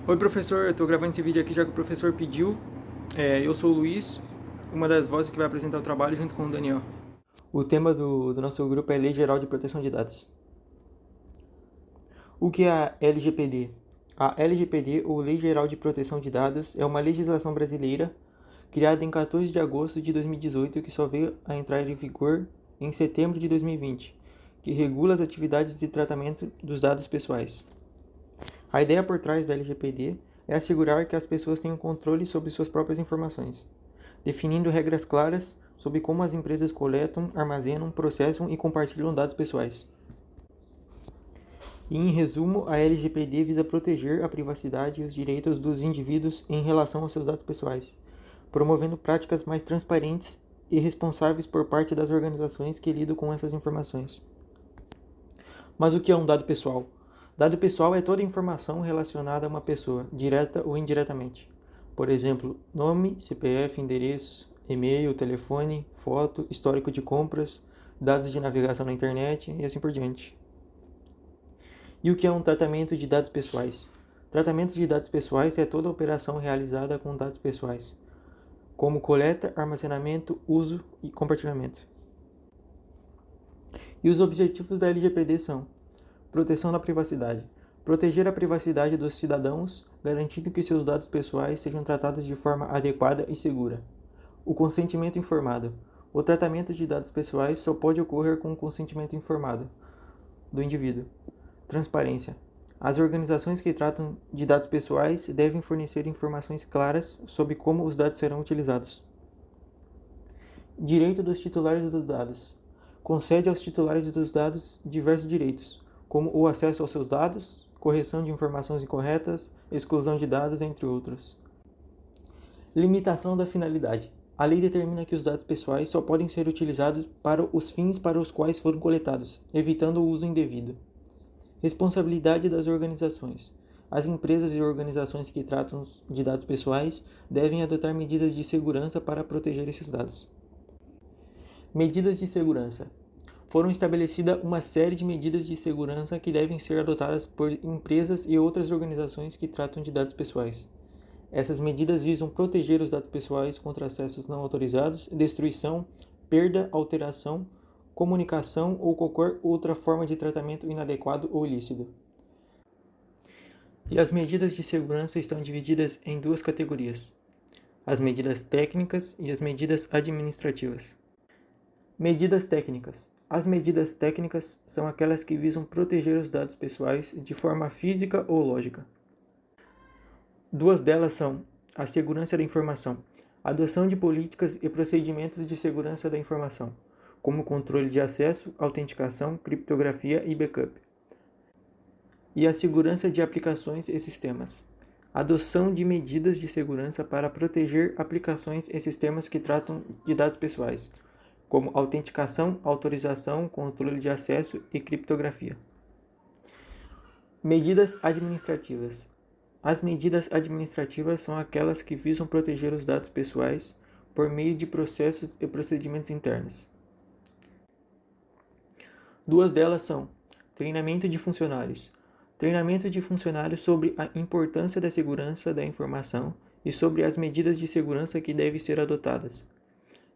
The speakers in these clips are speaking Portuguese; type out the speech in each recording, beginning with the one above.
Oi, professor, eu estou gravando esse vídeo aqui já que o professor pediu. Eu sou o Luiz, uma das vozes que vai apresentar o trabalho junto com o Daniel. O tema do nosso grupo é Lei Geral de Proteção de Dados. O que é a LGPD? A LGPD, ou Lei Geral de Proteção de Dados, é uma legislação brasileira criada em 14 de agosto de 2018 que só veio a entrar em vigor em setembro de 2020, que regula as atividades de tratamento dos dados pessoais. A ideia por trás da LGPD é assegurar que as pessoas tenham controle sobre suas próprias informações, definindo regras claras sobre como as empresas coletam, armazenam, processam e compartilham dados pessoais. E, em resumo, a LGPD visa proteger a privacidade e os direitos dos indivíduos em relação aos seus dados pessoais, promovendo práticas mais transparentes e responsáveis por parte das organizações que lidam com essas informações. Mas o que é um dado pessoal? Dado pessoal é toda informação relacionada a uma pessoa, direta ou indiretamente. Por exemplo, nome, CPF, endereço, e-mail, telefone, foto, histórico de compras, dados de navegação na internet e assim por diante. E o que é um tratamento de dados pessoais? Tratamento de dados pessoais é toda operação realizada com dados pessoais, como coleta, armazenamento, uso e compartilhamento. E os objetivos da LGPD são: proteção da privacidade. Proteger a privacidade dos cidadãos, garantindo que seus dados pessoais sejam tratados de forma adequada e segura. O consentimento informado. O tratamento de dados pessoais só pode ocorrer com o consentimento informado do indivíduo. Transparência. As organizações que tratam de dados pessoais devem fornecer informações claras sobre como os dados serão utilizados. Direito dos titulares dos dados. Concede aos titulares dos dados diversos direitos, como o acesso aos seus dados, correção de informações incorretas, exclusão de dados, entre outros. Limitação da finalidade. A lei determina que os dados pessoais só podem ser utilizados para os fins para os quais foram coletados, evitando o uso indevido. Responsabilidade das organizações. As empresas e organizações que tratam de dados pessoais devem adotar medidas de segurança para proteger esses dados. Medidas de segurança. Foram estabelecidas uma série de medidas de segurança que devem ser adotadas por empresas e outras organizações que tratam de dados pessoais. Essas medidas visam proteger os dados pessoais contra acessos não autorizados, destruição, perda, alteração, comunicação ou qualquer outra forma de tratamento inadequado ou ilícito. E as medidas de segurança estão divididas em duas categorias: as medidas técnicas e as medidas administrativas. Medidas técnicas. As medidas técnicas são aquelas que visam proteger os dados pessoais de forma física ou lógica. Duas delas são a segurança da informação, a adoção de políticas e procedimentos de segurança da informação, como controle de acesso, autenticação, criptografia e backup. E a segurança de aplicações e sistemas, a adoção de medidas de segurança para proteger aplicações e sistemas que tratam de dados pessoais, como autenticação, autorização, controle de acesso e criptografia. Medidas administrativas. As medidas administrativas são aquelas que visam proteger os dados pessoais por meio de processos e procedimentos internos. Duas delas são treinamento de funcionários. Treinamento de funcionários sobre a importância da segurança da informação e sobre as medidas de segurança que devem ser adotadas.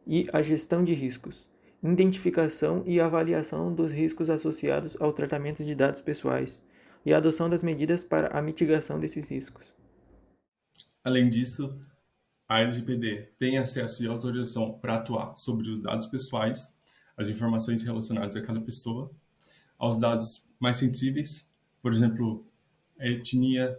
E a gestão de riscos, identificação e avaliação dos riscos associados ao tratamento de dados pessoais e a adoção das medidas para a mitigação desses riscos. Além disso, a LGPD tem acesso e autorização para atuar sobre os dados pessoais, as informações relacionadas a cada pessoa, aos dados mais sensíveis, por exemplo, etnia,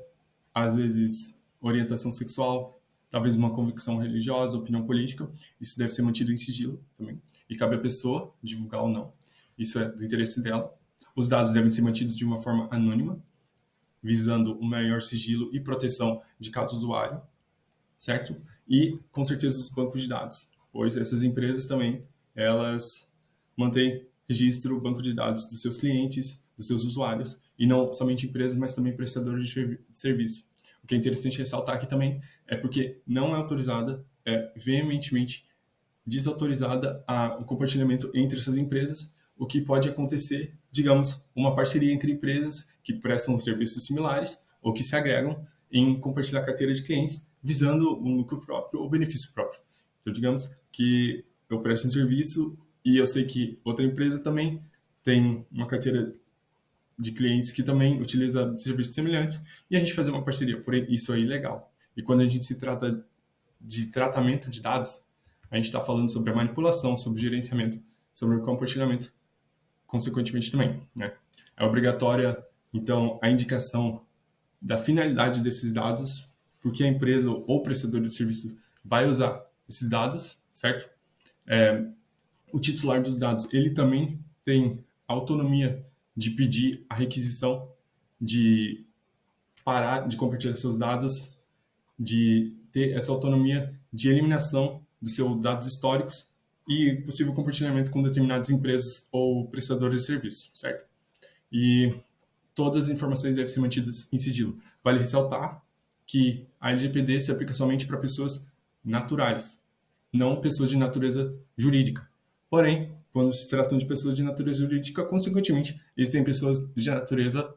às vezes orientação sexual, talvez uma convicção religiosa, opinião política. Isso deve ser mantido em sigilo também. E cabe à pessoa divulgar ou não. Isso é do interesse dela. Os dados devem ser mantidos de uma forma anônima, visando o maior sigilo e proteção de cada usuário, certo? E, com certeza, os bancos de dados, pois essas empresas também, elas mantêm registro, banco de dados dos seus clientes, dos seus usuários, e não somente empresas, mas também prestadores de serviço. O que é interessante ressaltar aqui também é porque não é autorizada, é veementemente desautorizada o compartilhamento entre essas empresas, o que pode acontecer, digamos, uma parceria entre empresas que prestam serviços similares ou que se agregam em compartilhar carteira de clientes visando um lucro próprio ou benefício próprio. Então, digamos que eu presto um serviço e eu sei que outra empresa também tem uma carteira de clientes que também utiliza serviços semelhantes e a gente fazer uma parceria. Porém, isso é ilegal. E quando a gente se trata de tratamento de dados, a gente está falando sobre a manipulação, sobre o gerenciamento, sobre o compartilhamento, consequentemente também, né? É obrigatória, então, a indicação da finalidade desses dados, porque a empresa ou prestador de serviço vai usar esses dados, certo? O titular dos dados, ele também tem autonomia de pedir a requisição, de parar de compartilhar seus dados, de ter essa autonomia de eliminação dos seus dados históricos e possível compartilhamento com determinadas empresas ou prestadores de serviço, certo? E todas as informações devem ser mantidas em sigilo. Vale ressaltar que a LGPD se aplica somente para pessoas naturais, não pessoas de natureza jurídica. Porém, quando se tratam de pessoas de natureza jurídica, consequentemente, existem pessoas de natureza,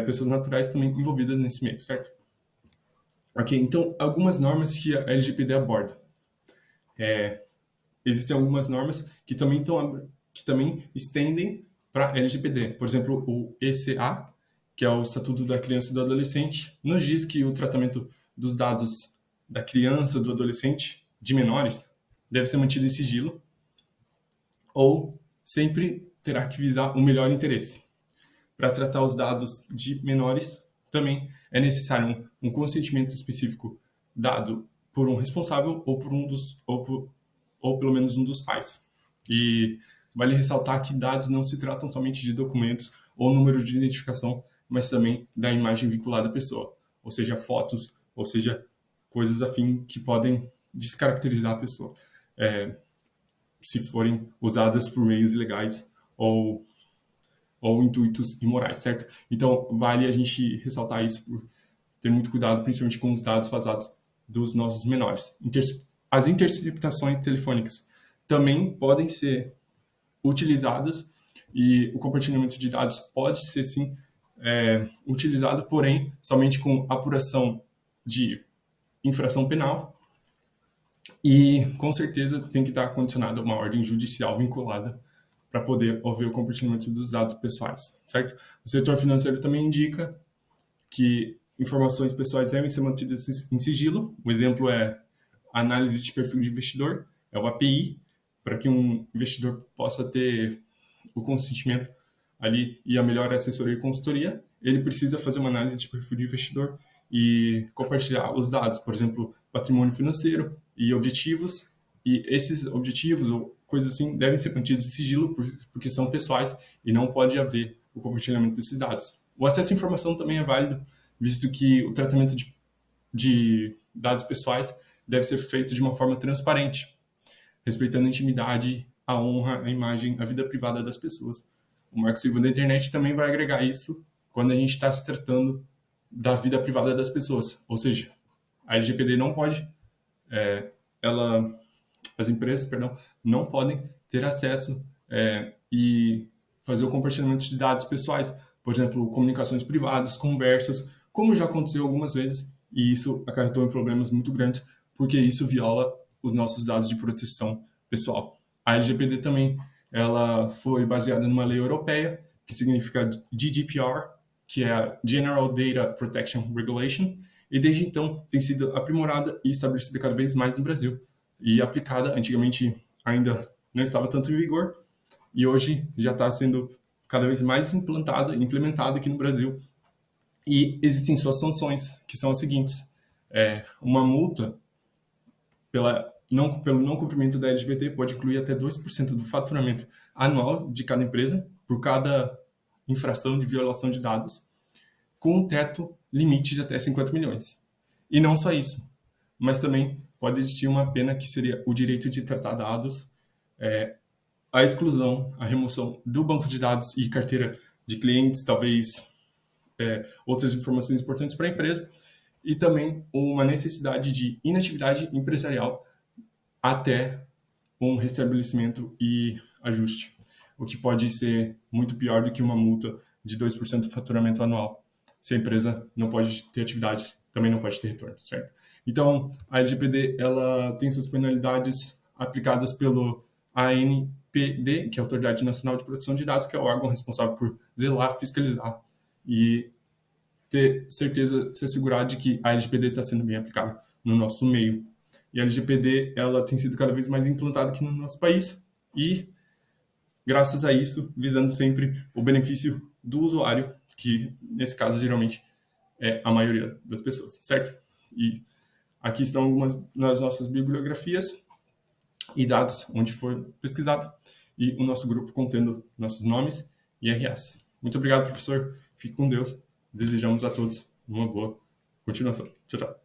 pessoas naturais também envolvidas nesse meio, certo? Ok, então, algumas normas que a LGPD aborda. Existem algumas normas que também estendem para a LGPD. Por exemplo, o ECA, que é o Estatuto da Criança e do Adolescente, nos diz que o tratamento dos dados da criança, do adolescente, de menores, deve ser mantido em sigilo ou sempre terá que visar o melhor interesse. Para tratar os dados de menores, também é necessário um consentimento específico dado por um responsável ou por um dos ou pelo menos um dos pais. E vale ressaltar que dados não se tratam somente de documentos ou número de identificação, mas também da imagem vinculada à pessoa, ou seja, fotos, ou seja, coisas afim que podem descaracterizar a pessoa, se forem usadas por meios ilegais ou intuitos imorais, certo? Então, vale a gente ressaltar isso por ter muito cuidado, principalmente com os dados vazados dos nossos menores. As interceptações telefônicas também podem ser utilizadas e o compartilhamento de dados pode ser, sim, utilizado, porém, somente com apuração de infração penal e, com certeza, tem que estar condicionado a uma ordem judicial vinculada para poder haver o compartilhamento dos dados pessoais, certo? O setor financeiro também indica que informações pessoais devem ser mantidas em sigilo. O exemplo é a análise de perfil de investidor, é o API, para que um investidor possa ter o consentimento ali e a melhor assessoria e consultoria, ele precisa fazer uma análise de perfil de investidor e compartilhar os dados, por exemplo, patrimônio financeiro e objetivos. E esses objetivos ou coisas assim devem ser mantidos em sigilo porque são pessoais e não pode haver o compartilhamento desses dados. O acesso à informação também é válido, visto que o tratamento de dados pessoais deve ser feito de uma forma transparente, respeitando a intimidade, a honra, a imagem, a vida privada das pessoas. O Marco Civil da Internet também vai agregar isso quando a gente está se tratando da vida privada das pessoas. Ou seja, a LGPD não pode, as empresas, perdão, não podem ter acesso e fazer o compartilhamento de dados pessoais, por exemplo, comunicações privadas, conversas, como já aconteceu algumas vezes, e isso acarretou em problemas muito grandes, porque isso viola os nossos dados de proteção pessoal. A LGPD também, ela foi baseada numa lei europeia, que significa GDPR, que é a General Data Protection Regulation, e desde então tem sido aprimorada e estabelecida cada vez mais no Brasil, e aplicada. Antigamente ainda não estava tanto em vigor, e hoje já está sendo cada vez mais implementada aqui no Brasil. E existem suas sanções, que são as seguintes: uma multa pelo não cumprimento da LGBT pode incluir até 2% do faturamento anual de cada empresa por cada infração de violação de dados, com um teto limite de até 50 milhões. E não só isso, mas também pode existir uma pena que seria o direito de tratar dados, a exclusão, a remoção do banco de dados e carteira de clientes, talvez outras informações importantes para a empresa, e também uma necessidade de inatividade empresarial até um restabelecimento e ajuste, o que pode ser muito pior do que uma multa de 2% do faturamento anual. se a empresa não pode ter atividades, também não pode ter retorno, certo? Então, a LGPD ela tem suas penalidades aplicadas pelo ANPD, que é a Autoridade Nacional de Proteção de Dados, que é o órgão responsável por zelar, fiscalizar e ter certeza, se assegurar de que a LGPD está sendo bem aplicada no nosso meio. E a LGPD ela tem sido cada vez mais implantada aqui no nosso país e, graças a isso, visando sempre o benefício do usuário, que nesse caso geralmente é a maioria das pessoas, certo? E aqui estão algumas das nossas bibliografias e dados onde foi pesquisado e o nosso grupo contendo nossos nomes e RS. Muito obrigado, professor. Fique com Deus. Desejamos a todos uma boa continuação. Tchau, tchau.